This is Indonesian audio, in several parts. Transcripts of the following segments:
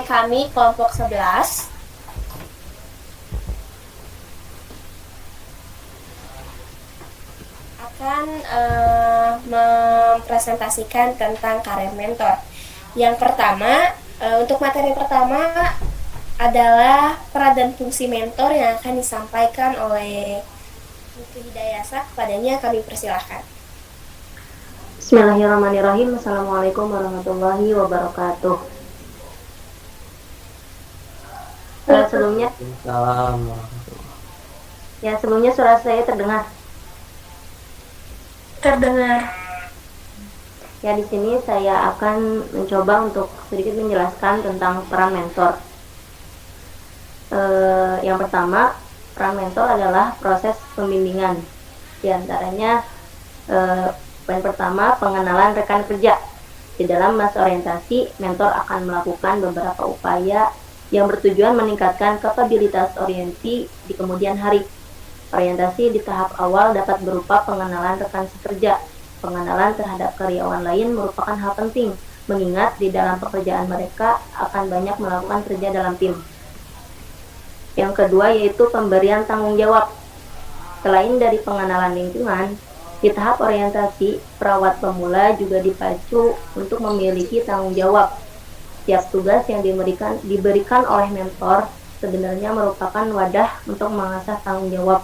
Kami kelompok 11 akan mempresentasikan tentang karir mentor. Yang pertama, untuk materi pertama adalah peran dan fungsi mentor yang akan disampaikan oleh Putri Hidayasa. Kepadanya kami persilahkan. Bismillahirrahmanirrahim. Assalamualaikum warahmatullahi wabarakatuh. Sebelumnya, Salam. sebelumnya suara saya terdengar. Terdengar. Ya, di sini saya akan mencoba untuk sedikit menjelaskan tentang peran mentor. Yang pertama, peran mentor adalah proses pembimbingan. Di antaranya, poin pertama, pengenalan rekan kerja. Di dalam masa orientasi, mentor akan melakukan beberapa upaya yang bertujuan meningkatkan kapabilitas orientasi di kemudian hari. Orientasi di tahap awal dapat berupa pengenalan rekan sekerja. Pengenalan terhadap karyawan lain merupakan hal penting, mengingat di dalam pekerjaan mereka akan banyak melakukan kerja dalam tim. Yang kedua yaitu pemberian tanggung jawab. Selain dari pengenalan lingkungan, di tahap orientasi, perawat pemula juga dipacu untuk memiliki tanggung jawab. Setiap tugas yang diberikan oleh mentor sebenarnya merupakan wadah untuk mengasah tanggung jawab.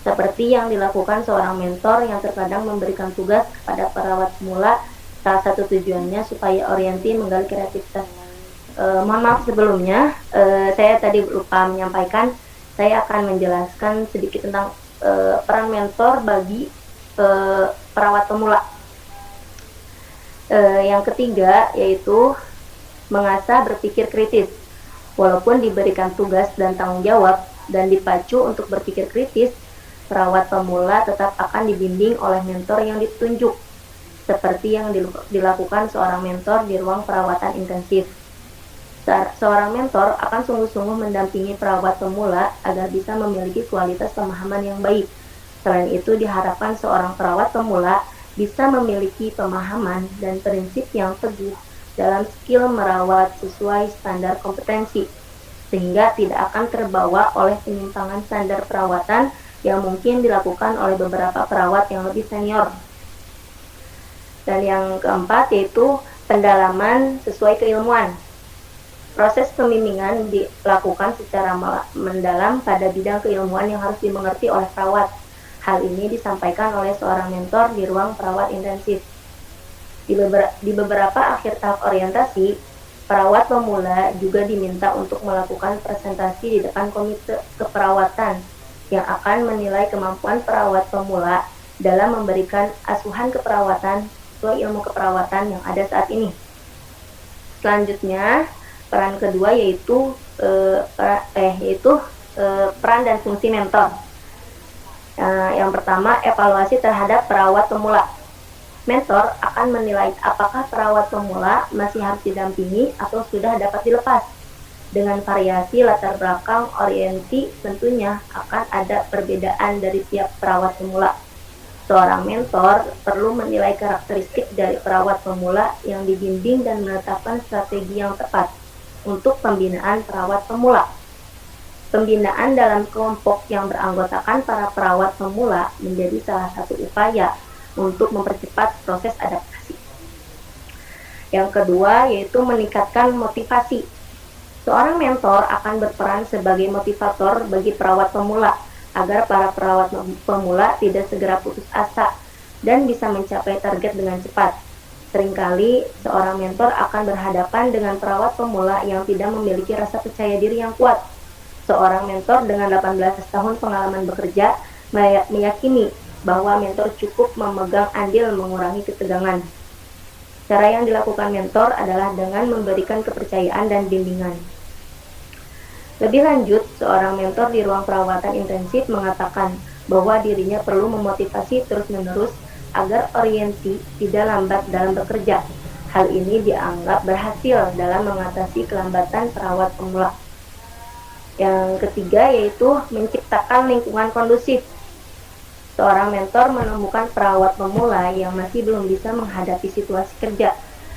Seperti yang dilakukan seorang mentor yang terkadang memberikan tugas kepada perawat pemula, salah satu tujuannya supaya orienti menggali kreativitas. Mohon maaf sebelumnya, saya tadi lupa menyampaikan, saya akan menjelaskan sedikit tentang peran mentor bagi perawat pemula. Yang ketiga yaitu mengasah berpikir kritis. Walaupun diberikan tugas dan tanggung jawab dan dipacu untuk berpikir kritis, perawat pemula tetap akan dibimbing oleh mentor yang ditunjuk, seperti yang dilakukan seorang mentor di ruang perawatan intensif. Seorang mentor akan sungguh-sungguh mendampingi perawat pemula agar bisa memiliki kualitas pemahaman yang baik. Selain itu, diharapkan seorang perawat pemula bisa memiliki pemahaman dan prinsip yang teguh dalam skill merawat sesuai standar kompetensi, sehingga tidak akan terbawa oleh penyimpangan standar perawatan yang mungkin dilakukan oleh beberapa perawat yang lebih senior. Dan yang keempat yaitu pendalaman sesuai keilmuan. Proses pembimbingan dilakukan secara mendalam pada bidang keilmuan yang harus dimengerti oleh perawat. Hal ini disampaikan oleh seorang mentor di ruang perawat intensif. Di beberapa akhir tahap orientasi, perawat pemula juga diminta untuk melakukan presentasi di depan komite keperawatan yang akan menilai kemampuan perawat pemula dalam memberikan asuhan keperawatan sesuai ilmu keperawatan yang ada saat ini. Selanjutnya, peran kedua yaitu peran dan fungsi mentor. Yang pertama, evaluasi terhadap perawat pemula. Mentor akan menilai apakah perawat pemula masih harus didampingi atau sudah dapat dilepas. Dengan variasi latar belakang orienti, tentunya akan ada perbedaan dari tiap perawat pemula. Seorang mentor perlu menilai karakteristik dari perawat pemula yang dibimbing dan menetapkan strategi yang tepat untuk pembinaan perawat pemula. Pembinaan dalam kelompok yang beranggotakan para perawat pemula menjadi salah satu upaya untuk mempercepat proses adaptasi. Yang kedua yaitu meningkatkan motivasi. Seorang mentor akan berperan sebagai motivator bagi perawat pemula agar para perawat pemula tidak segera putus asa dan bisa mencapai target dengan cepat. Seringkali seorang mentor akan berhadapan dengan perawat pemula yang tidak memiliki rasa percaya diri yang kuat. Seorang mentor dengan 18 tahun pengalaman bekerja meyakini bahwa mentor cukup memegang andil mengurangi ketegangan. Cara yang dilakukan mentor adalah dengan memberikan kepercayaan dan bimbingan. Lebih lanjut, seorang mentor di ruang perawatan intensif mengatakan bahwa dirinya perlu memotivasi terus-menerus agar orienti tidak lambat dalam bekerja. Hal ini dianggap berhasil dalam mengatasi kelambatan perawat pemula. Yang ketiga yaitu menciptakan lingkungan kondusif. Seorang mentor menemukan perawat pemula yang masih belum bisa menghadapi situasi kerja.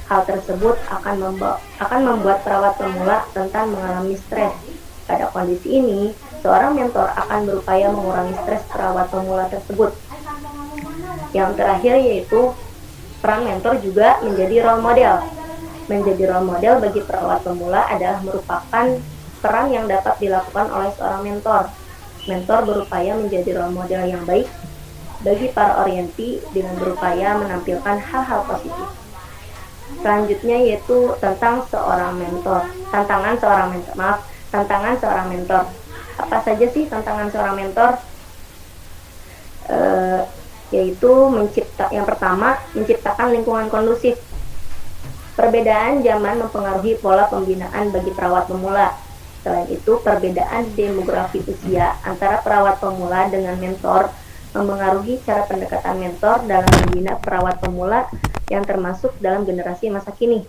Hal tersebut akan membuat perawat pemula rentan mengalami stres. Pada kondisi ini, seorang mentor akan berupaya mengurangi stres perawat pemula tersebut. Yang terakhir yaitu peran mentor juga menjadi role model. Menjadi role model bagi perawat pemula adalah merupakan peran yang dapat dilakukan oleh seorang mentor. Mentor berupaya menjadi role model yang baik bagi para orienti dengan berupaya menampilkan hal-hal positif. Selanjutnya yaitu tantangan seorang mentor. Apa saja sih tantangan seorang mentor? Yaitu yang pertama, menciptakan lingkungan kondusif. Perbedaan zaman mempengaruhi pola pembinaan bagi perawat pemula. Selain itu, perbedaan demografi usia antara perawat pemula dengan mentor mempengaruhi cara pendekatan mentor dalam membina perawat pemula yang termasuk dalam generasi masa kini.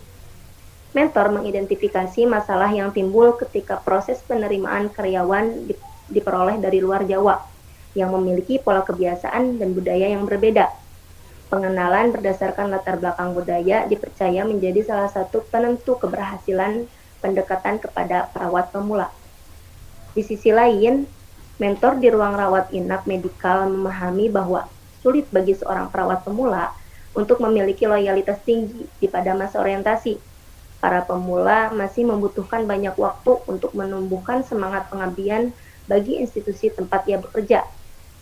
Mentor mengidentifikasi masalah yang timbul ketika proses penerimaan karyawan diperoleh dari luar Jawa yang memiliki pola kebiasaan dan budaya yang berbeda. Pengenalan berdasarkan latar belakang budaya dipercaya menjadi salah satu penentu keberhasilan pendekatan kepada perawat pemula. Di sisi lain, mentor di ruang rawat inap medikal memahami bahwa sulit bagi seorang perawat pemula untuk memiliki loyalitas tinggi pada masa orientasi. Para pemula masih membutuhkan banyak waktu untuk menumbuhkan semangat pengabdian bagi institusi tempat ia bekerja,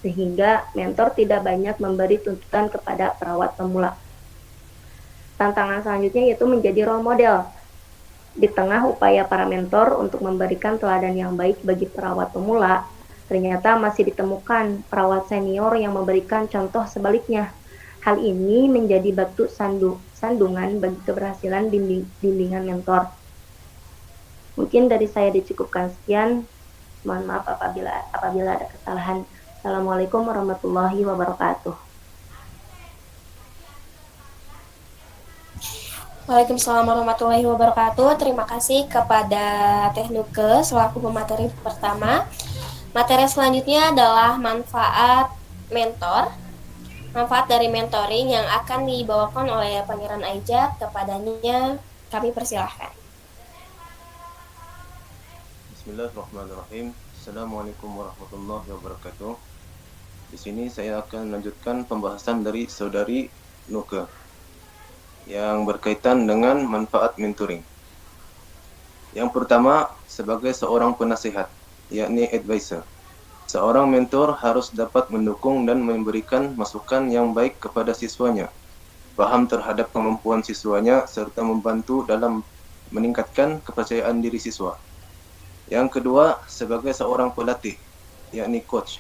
sehingga mentor tidak banyak memberi tuntutan kepada perawat pemula. Tantangan selanjutnya yaitu menjadi role model. Di tengah upaya para mentor untuk memberikan teladan yang baik bagi perawat pemula, ternyata masih ditemukan perawat senior yang memberikan contoh sebaliknya. Hal ini menjadi batu sandungan bagi keberhasilan bimbingan mentor. Mungkin dari saya dicukupkan sekian. Mohon maaf apabila ada kesalahan. Assalamualaikum warahmatullahi wabarakatuh. Waalaikumsalam warahmatullahi wabarakatuh. Terima kasih kepada Teknuke selaku pemateri pertama. Materi selanjutnya adalah manfaat mentor. Manfaat dari mentoring yang akan dibawakan oleh Pangeran Aijat. Kepadanya kami persilahkan. Bismillahirrahmanirrahim. Assalamualaikum warahmatullahi wabarakatuh. Di sini saya akan melanjutkan pembahasan dari saudari Nuke yang berkaitan dengan manfaat mentoring. Yang pertama, sebagai seorang penasihat, yakni advisor. Seorang mentor harus dapat mendukung dan memberikan masukan yang baik kepada siswanya, paham terhadap kemampuan siswanya, serta membantu dalam meningkatkan kepercayaan diri siswa. Yang kedua, sebagai seorang pelatih, yakni coach,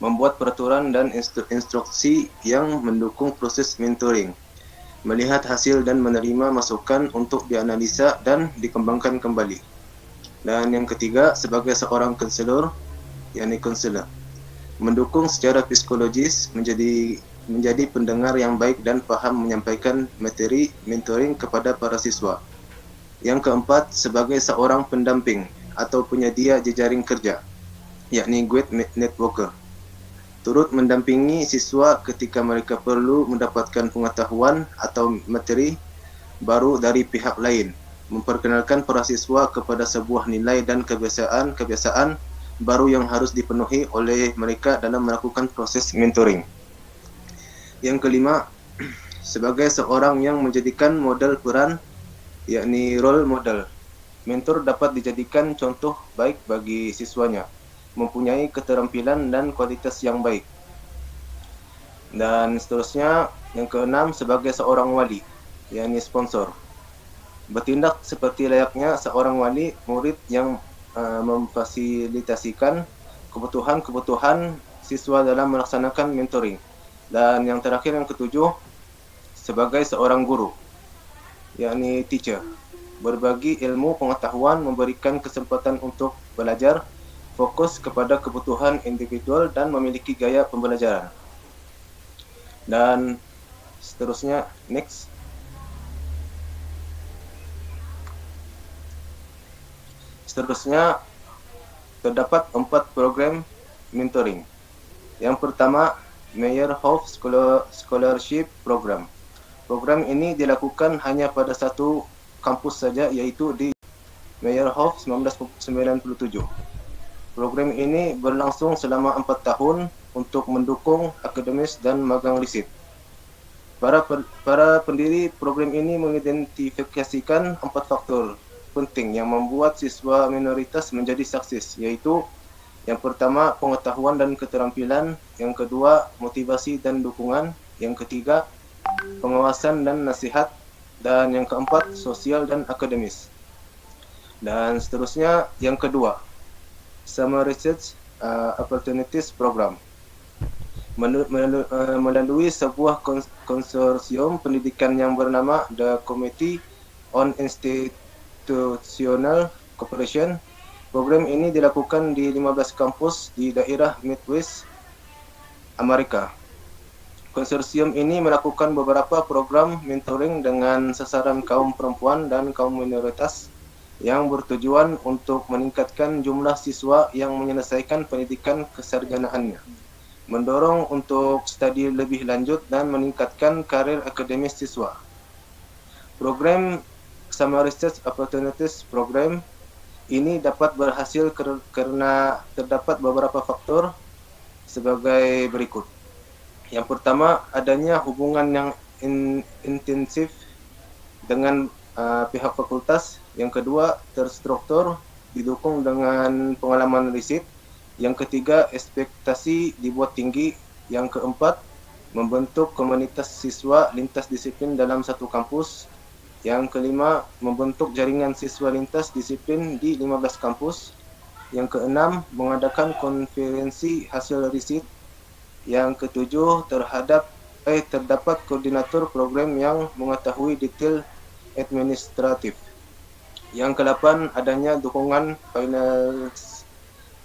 membuat peraturan dan instruksi yang mendukung proses mentoring, melihat hasil dan menerima masukan untuk dianalisa dan dikembangkan kembali. Dan yang ketiga, sebagai seorang konselor, yakni konselor, mendukung secara psikologis, menjadi pendengar yang baik dan paham menyampaikan materi mentoring kepada para siswa. Yang keempat, sebagai seorang pendamping atau penyedia jejaring kerja, yakni guide networker, turut mendampingi siswa ketika mereka perlu mendapatkan pengetahuan atau materi baru dari pihak lain, memperkenalkan para siswa kepada sebuah nilai dan kebiasaan baru yang harus dipenuhi oleh mereka dalam melakukan proses mentoring. Yang kelima, sebagai seorang yang menjadikan model peran, yakni role model, mentor dapat dijadikan contoh baik bagi siswanya, mempunyai keterampilan dan kualitas yang baik. Dan seterusnya, yang keenam, sebagai seorang wali, yakni sponsor, bertindak seperti layaknya seorang wali murid yang memfasilitasikan kebutuhan siswa dalam melaksanakan mentoring. Dan yang terakhir, yang ketujuh, sebagai seorang guru, yakni teacher, berbagi ilmu pengetahuan, memberikan kesempatan untuk belajar, fokus kepada kebutuhan individual dan memiliki gaya pembelajaran. Dan seterusnya, next. Seterusnya, terdapat 4 program mentoring. Yang pertama, Meyerhoff Scholarship Program. Program ini dilakukan hanya pada satu kampus saja, yaitu di Meyerhof 1997. Program ini berlangsung selama 4 tahun untuk mendukung akademis dan magang riset. Para pendiri program ini mengidentifikasikan 4 faktor penting yang membuat siswa minoritas menjadi sukses, yaitu yang pertama, pengetahuan dan keterampilan. Yang kedua, motivasi dan dukungan. Yang ketiga, pengawasan dan nasihat. Dan yang keempat, sosial dan akademis. Dan seterusnya, yang kedua, Summer Research Opportunities Program. Melalui sebuah konsorsium pendidikan yang bernama The Committee on Institutional Cooperation. Program ini dilakukan di 15 kampus di daerah Midwest, Amerika. Konsorsium ini melakukan beberapa program mentoring dengan sasaran kaum perempuan dan kaum minoritas yang bertujuan untuk meningkatkan jumlah siswa yang menyelesaikan pendidikan kesarjanaannya, mendorong untuk studi lebih lanjut dan meningkatkan karir akademis siswa. Program Summer Research Opportunities Program ini dapat berhasil karena terdapat beberapa faktor sebagai berikut. Yang pertama, adanya hubungan yang intensif dengan pihak fakultas. Yang kedua, terstruktur, didukung dengan pengalaman riset. Yang ketiga, ekspektasi dibuat tinggi. Yang keempat, membentuk komunitas siswa lintas disiplin dalam satu kampus. Yang kelima, membentuk jaringan siswa lintas disiplin di 15 kampus. Yang keenam, mengadakan konferensi hasil riset. Yang ketujuh, terdapat koordinator program yang mengetahui detail administratif. Yang kedelapan, adanya dukungan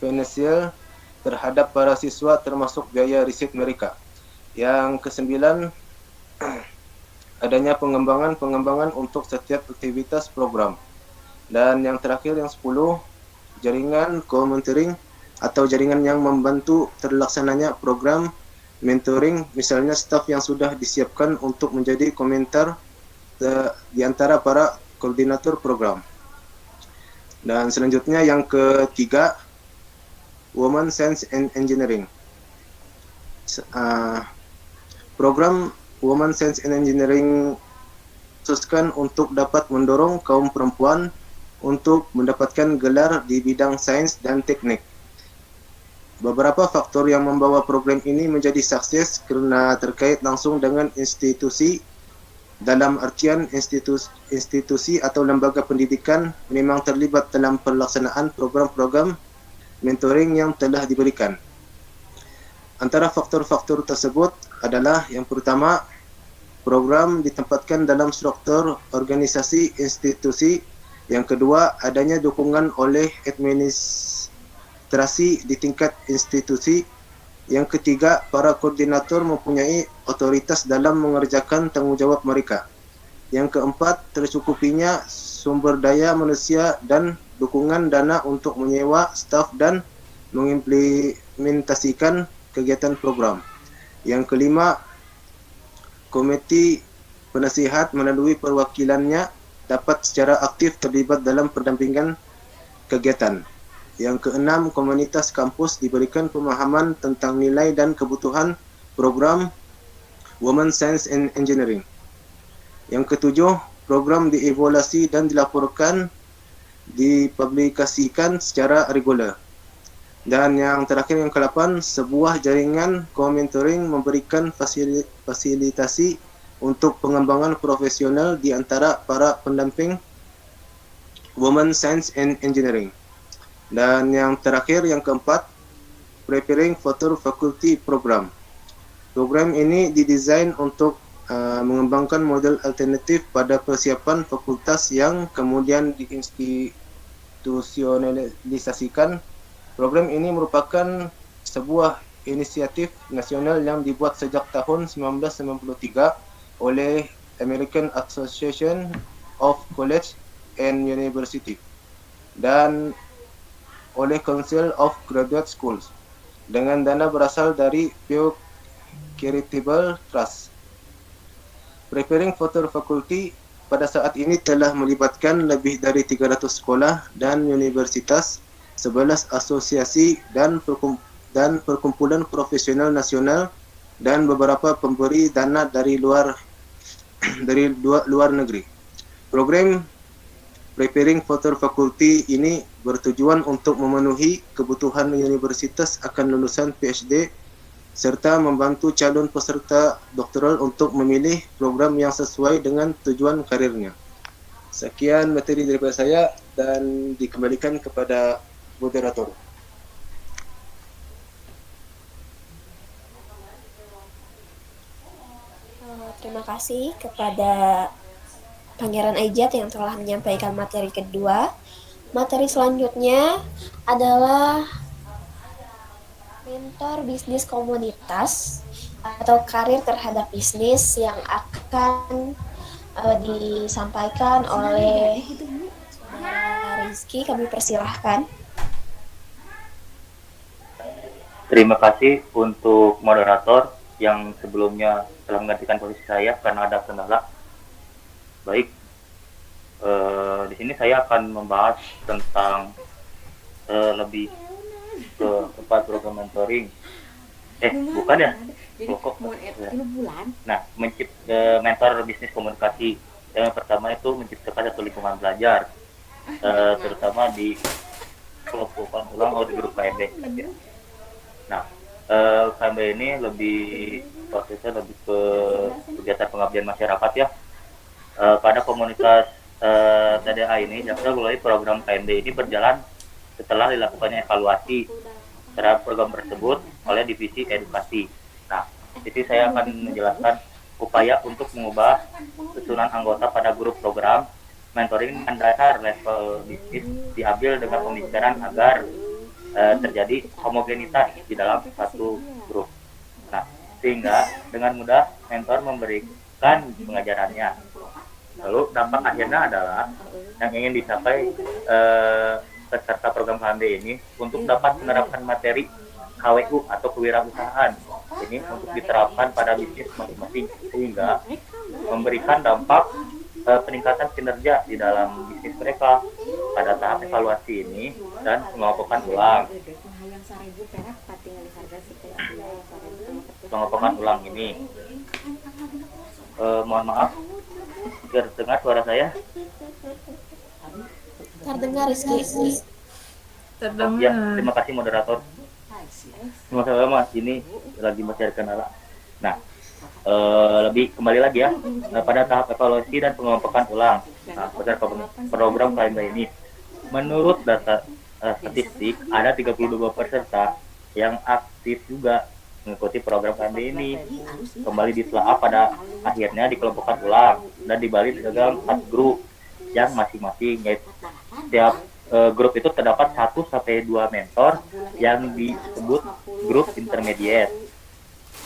finansial terhadap para siswa termasuk biaya riset mereka. Yang kesembilan, adanya pengembangan untuk setiap aktivitas program. Dan yang terakhir, yang 10, jaringan co-mentoring atau jaringan yang membantu terlaksananya program mentoring, misalnya staf yang sudah disiapkan untuk menjadi komentar di antara para koordinator program. Dan selanjutnya yang ketiga, Women Science and Engineering. Program Women Science and Engineering khususkan untuk dapat mendorong kaum perempuan untuk mendapatkan gelar di bidang sains dan teknik. Beberapa faktor yang membawa program ini menjadi sukses karena terkait langsung dengan institusi, dalam artian institusi atau lembaga pendidikan memang terlibat dalam pelaksanaan program-program mentoring yang telah diberikan. Antara faktor-faktor tersebut adalah yang pertama, program ditempatkan dalam struktur organisasi institusi. Yang kedua, adanya dukungan oleh administrasi di tingkat institusi. Yang ketiga, para koordinator mempunyai otoritas dalam mengerjakan tanggungjawab mereka. Yang keempat, tercukupinya sumber daya manusia dan dukungan dana untuk menyewa staf dan mengimplementasikan kegiatan program. Yang kelima, komite penasihat melalui perwakilannya dapat secara aktif terlibat dalam pendampingan kegiatan. Yang keenam, komunitas kampus diberikan pemahaman tentang nilai dan kebutuhan program Women Science and Engineering. Yang ketujuh, program dievaluasi dan dipublikasikan secara regular. Dan yang terakhir, yang ke-8, sebuah jaringan co-mentoring memberikan fasilitasi untuk pengembangan profesional di antara para pendamping Women Science and Engineering. Dan yang terakhir, yang keempat, Preparing Future Faculty Program. Program ini didesain untuk mengembangkan model alternatif pada persiapan fakultas yang kemudian diinstitusionalisasikan. Program ini merupakan sebuah inisiatif nasional yang dibuat sejak tahun 1993 oleh American Association of College and University dan oleh Council of Graduate Schools dengan dana berasal dari Pew Charitable Trust. Preparing Future Faculty pada saat ini telah melibatkan lebih dari 300 sekolah dan universitas, 11 asosiasi dan perkumpulan profesional nasional dan beberapa pemberi dana dari luar negeri. Program Preparing Future Faculty ini bertujuan untuk memenuhi kebutuhan universitas akan lulusan PhD serta membantu calon peserta doktoral untuk memilih program yang sesuai dengan tujuan karirnya. Sekian materi daripada saya dan dikembalikan kepada moderator. Terima kasih kepada Pangeran Aijat yang telah menyampaikan materi kedua. Materi selanjutnya adalah mentor bisnis komunitas atau karir terhadap bisnis yang akan disampaikan oleh Saudara Rizky. Kami persilahkan. Terima kasih untuk moderator yang sebelumnya telah menggantikan posisi saya karena ada kendala. Baik, di sini saya akan membahas tentang lebih ke tempat program mentoring. Bukan ya? Pokok. Nah, mentor bisnis komunikasi. Yang pertama itu menciptakan satu lingkungan belajar, terutama di kelompokan ulang atau di grup KMB. Nah, KMB ini prosesnya lebih ke kegiatan pengabdian masyarakat ya. Pada komunitas TDA ini, Jaksa mulai program KMB ini berjalan setelah dilakukannya evaluasi terhadap program tersebut oleh divisi edukasi. Nah, di sini saya akan menjelaskan upaya untuk mengubah susunan anggota pada grup program mentoring dengan dasar level bisnis diambil dengan pembicaraan agar terjadi homogenitas di dalam satu grup. Nah, sehingga dengan mudah mentor memberikan pengajarannya. Lalu dampak akhirnya adalah yang ingin dicapai peserta program KMB ini untuk dapat menerapkan materi KWU atau kewirausahaan ini untuk diterapkan pada bisnis masing-masing sehingga memberikan dampak peningkatan kinerja di dalam bisnis mereka pada tahap evaluasi ini dan pengelompokan ulang. Pengelompokan ulang ini, mohon maaf, terdengar suara saya? Terdengar, Rizky. Oh, ya, terima kasih moderator. Terima kasih Mas, ini lagi mencari kendala. Nah, lebih kembali lagi ya pada tahap evaluasi dan pengelompokan ulang. Nah, pada program KMB ini, menurut data statistik ada 32 peserta yang aktif juga mengikuti program KMB ini. Kembali ditelaah pada akhirnya dikelompokkan ulang dan dibagi dalam 4 grup yang masing-masing, yaitu setiap grup itu terdapat 1-2 mentor yang disebut grup intermediate.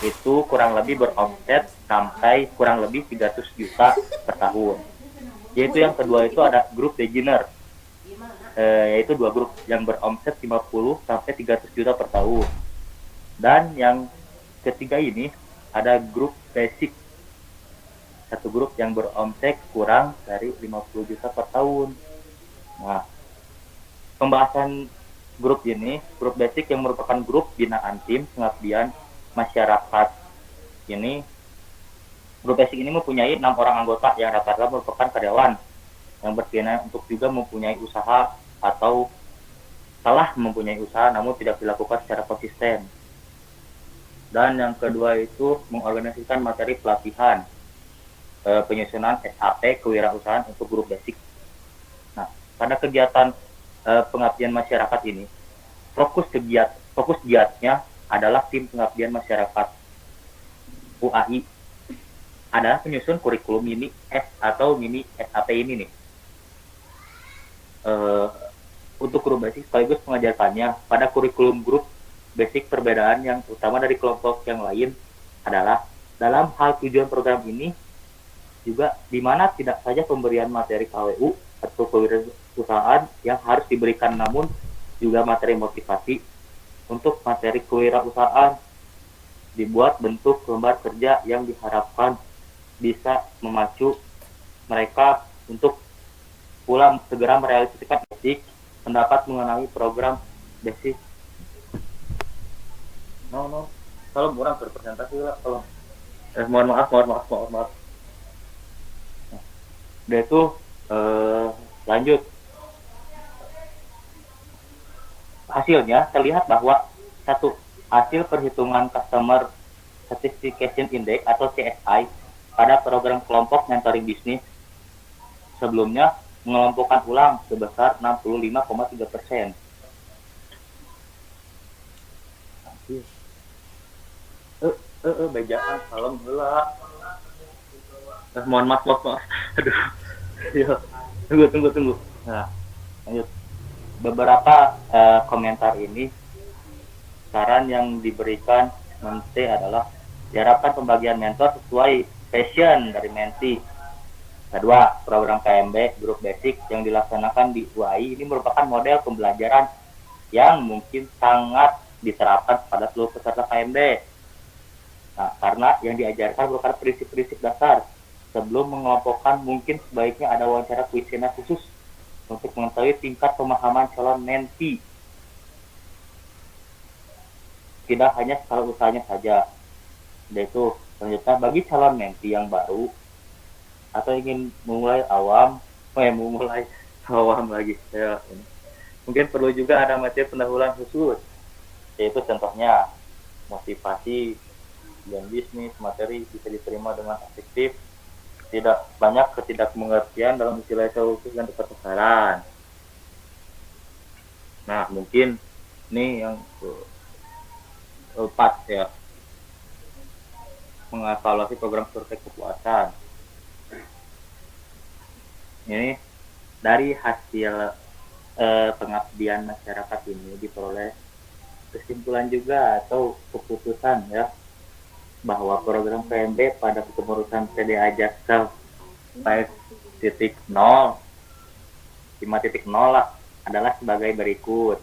Itu kurang lebih beromset sampai kurang lebih 300 juta per tahun. Yaitu yang kedua itu ada grup beginner, yaitu 2 grup yang beromset 50 sampai 300 juta per tahun. Dan yang ketiga ini ada grup basic, 1 grup yang beromset kurang dari 50 juta per tahun. Nah, pembahasan grup ini, grup basic yang merupakan grup binaan tim pengabdian masyarakat ini. Grup basic ini mempunyai 6 orang anggota yang rata-rata merupakan karyawan yang berkeinginan untuk juga mempunyai usaha atau telah mempunyai usaha namun tidak dilakukan secara konsisten. Dan yang kedua itu mengorganisasikan materi pelatihan penyusunan SAP kewirausahaan untuk grup basic. Nah, pada kegiatan pengabdian masyarakat ini, fokus giatnya adalah tim pengabdian masyarakat UAI adalah penyusun kurikulum mini S atau mini SAP ini nih. Untuk grup basic sekaligus mengajarkannya pada kurikulum grup basic. Perbedaan yang utama dari kelompok yang lain adalah dalam hal tujuan program ini juga di mana tidak saja pemberian materi KWU atau kewirausahaan yang harus diberikan, namun juga materi motivasi. Untuk materi kewirausahaan dibuat bentuk lembar kerja yang diharapkan bisa memacu mereka untuk pula segera merealisasikan basic pendapat mengenai program basic. No, kalau kurang berpresentasi lah, kalau mohon maaf. Dia itu lanjut. Hasilnya terlihat bahwa satu, hasil perhitungan Customer Satisfaction Index atau CSI pada program kelompok mentoring bisnis sebelumnya mengelompokkan ulang sebesar 65,3%. Bejaan salam heula. Mohon maaf. Aduh. Ya. Tunggu. Nah, lanjut. Beberapa komentar ini, saran yang diberikan mentee adalah diharapkan pembagian mentor sesuai passion dari mentee. Kedua, program KMB Grup Basic yang dilaksanakan di UAI ini merupakan model pembelajaran yang mungkin sangat diterapkan pada seluruh peserta KMB. Nah, karena yang diajarkan merupakan prinsip-prinsip dasar. Sebelum mengelompokkan, mungkin sebaiknya ada wawancara kuesioner khusus untuk mengetahui tingkat pemahaman calon mentee. Tidak hanya skala usahanya saja. Yaitu, selanjutnya bagi calon mentee yang baru atau ingin memulai awam lagi. Ya, ini. Mungkin perlu juga ada materi pendahuluan khusus. Yaitu contohnya motivasi dan bisnis, materi bisa diterima dengan efektif, tidak banyak ketidakmengertian dalam istilah khusus dan tepat sasaran. Nah, mungkin ini yang keempat ya, mengevaluasi program survei kepuasan. Ini dari hasil pengabdian masyarakat ini diperoleh kesimpulan juga atau keputusan ya, bahwa program PMB pada kepengurusan TDA Jaksel 5.0 lah adalah sebagai berikut.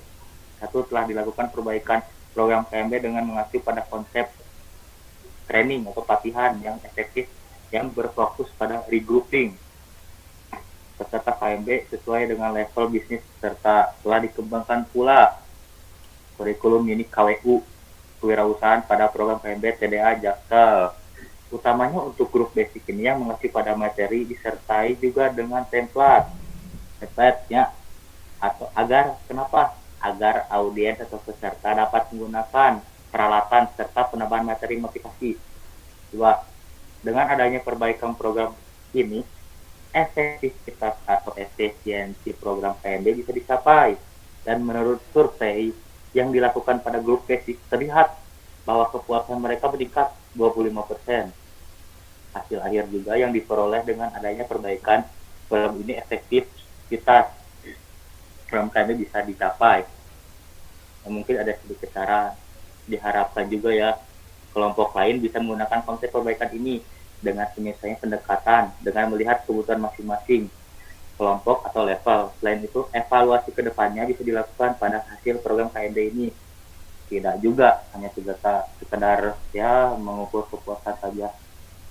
Satu, telah dilakukan perbaikan program PMB dengan mengacu pada konsep training atau pelatihan yang efektif yang berfokus pada regrouping peserta KMB sesuai dengan level bisnis, serta telah dikembangkan pula kurikulum unik KWU kewirausahaan pada program PMB TDA Jaksel. Utamanya untuk grup basic ini yang mengacu pada materi disertai juga dengan template-nya atau agar audiens atau peserta dapat menggunakan peralatan serta penambahan materi motivasi. Dua, dengan adanya perbaikan program ini, efektivitas atau efisiensi program PMB bisa dicapai, dan menurut survei yang dilakukan pada grup basic terlihat bahwa kepuasan mereka meningkat 25%. Hasil akhir juga yang diperoleh dengan adanya perbaikan program ini, efektivitas program KMB bisa dicapai. Mungkin ada sedikit cara, diharapkan juga ya kelompok lain bisa menggunakan konsep perbaikan ini dengan misalnya pendekatan dengan melihat kebutuhan masing-masing kelompok atau level. Selain itu, evaluasi kedepannya bisa dilakukan pada hasil program KMB ini. Tidak juga hanya sekedar ya mengukur kepuasan saja.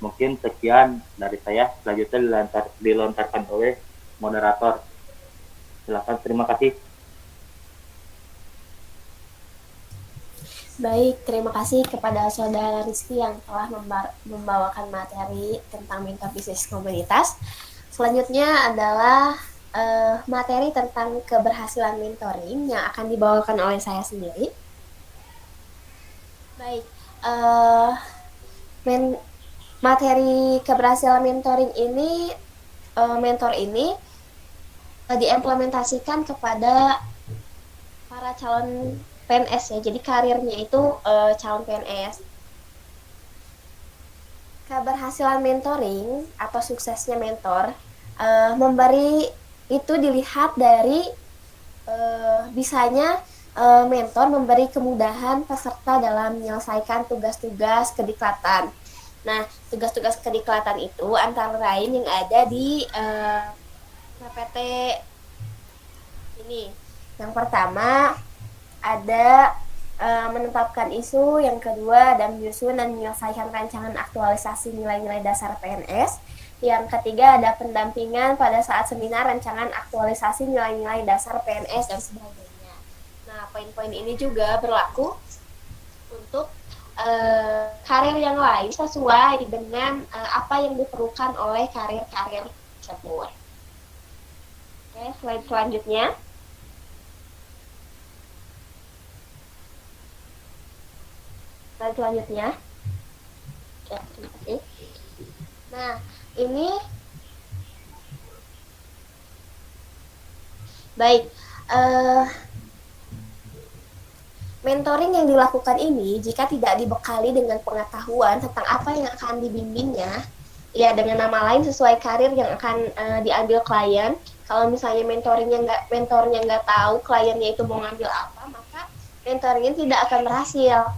Mungkin sekian dari saya. Selanjutnya dilontarkan oleh moderator. Silakan, terima kasih. Baik, terima kasih kepada Saudara Rizky yang telah membawakan materi tentang mentor bisnis komunitas. Selanjutnya adalah materi tentang keberhasilan mentoring yang akan dibawakan oleh saya sendiri. Baik, materi keberhasilan mentoring ini, mentor ini diimplementasikan kepada para calon PNS ya, jadi karirnya itu calon PNS. Keberhasilan mentoring atau suksesnya mentor memberi itu dilihat dari bisanya mentor memberi kemudahan peserta dalam menyelesaikan tugas-tugas kediklatan. Nah, tugas-tugas kediklatan itu antara lain yang ada di PPT ini. Yang pertama ada menetapkan isu, yang kedua ada menyusun dan menyelesaikan rancangan aktualisasi nilai-nilai dasar PNS, yang ketiga ada pendampingan pada saat seminar rancangan aktualisasi nilai-nilai dasar PNS dan sebagainya. Nah, poin-poin ini juga berlaku untuk karir yang lain sesuai dengan apa yang diperlukan oleh karir-karir tersebut. Oke, slide selanjutnya. Selanjutnya. Ya, terima kasih. Nah, ini baik. Mentoring yang dilakukan ini jika tidak dibekali dengan pengetahuan tentang apa yang akan dibimbingnya, ya dengan nama lain sesuai karir yang akan diambil klien. Kalau misalnya mentornya nggak tahu kliennya itu mau ngambil apa, maka mentoringnya tidak akan berhasil.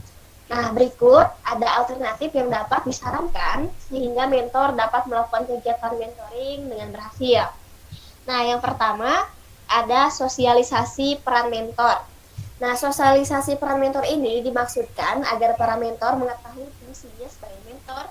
Nah, berikut ada alternatif yang dapat disarankan sehingga mentor dapat melakukan kegiatan mentoring dengan berhasil. Nah, yang pertama ada sosialisasi peran mentor. Nah, sosialisasi peran mentor ini dimaksudkan agar para mentor mengetahui fungsinya sebagai mentor,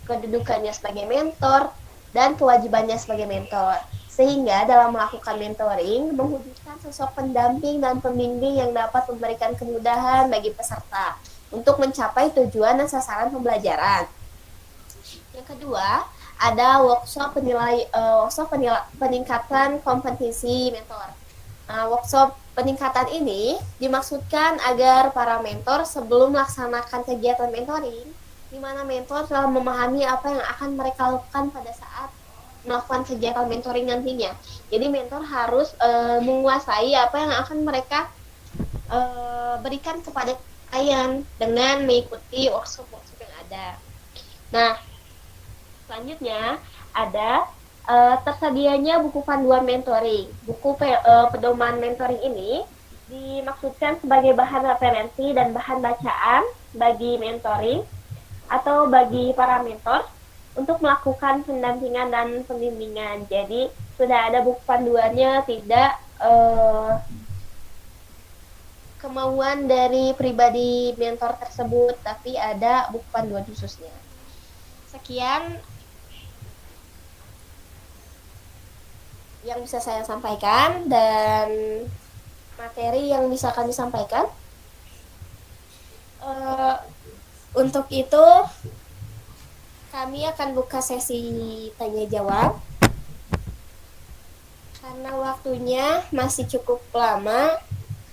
kedudukannya sebagai mentor, dan kewajibannya sebagai mentor. Sehingga dalam melakukan mentoring, mewujudkan sosok pendamping dan pembimbing yang dapat memberikan kemudahan bagi peserta untuk mencapai tujuan dan sasaran pembelajaran. Yang kedua, ada workshop peningkatan kompetensi mentor. Workshop peningkatan ini dimaksudkan agar para mentor sebelum melaksanakan kegiatan mentoring, di mana mentor telah memahami apa yang akan mereka lakukan pada saat melakukan kegiatan mentoring nantinya. Jadi mentor harus menguasai apa yang akan mereka berikan kepada klien dengan mengikuti workshop-workshop yang ada. Nah, selanjutnya ada tersedianya buku panduan mentoring. Buku pedoman mentoring ini dimaksudkan sebagai bahan referensi dan bahan bacaan bagi mentoring atau bagi para mentor untuk melakukan pendampingan dan pembimbingan. Jadi sudah ada buku panduannya, tidak kemauan dari pribadi mentor tersebut, tapi ada buku panduan khususnya. Sekian yang bisa saya sampaikan dan materi yang bisa kami sampaikan. Untuk itu kami akan buka sesi tanya jawab karena waktunya masih cukup lama.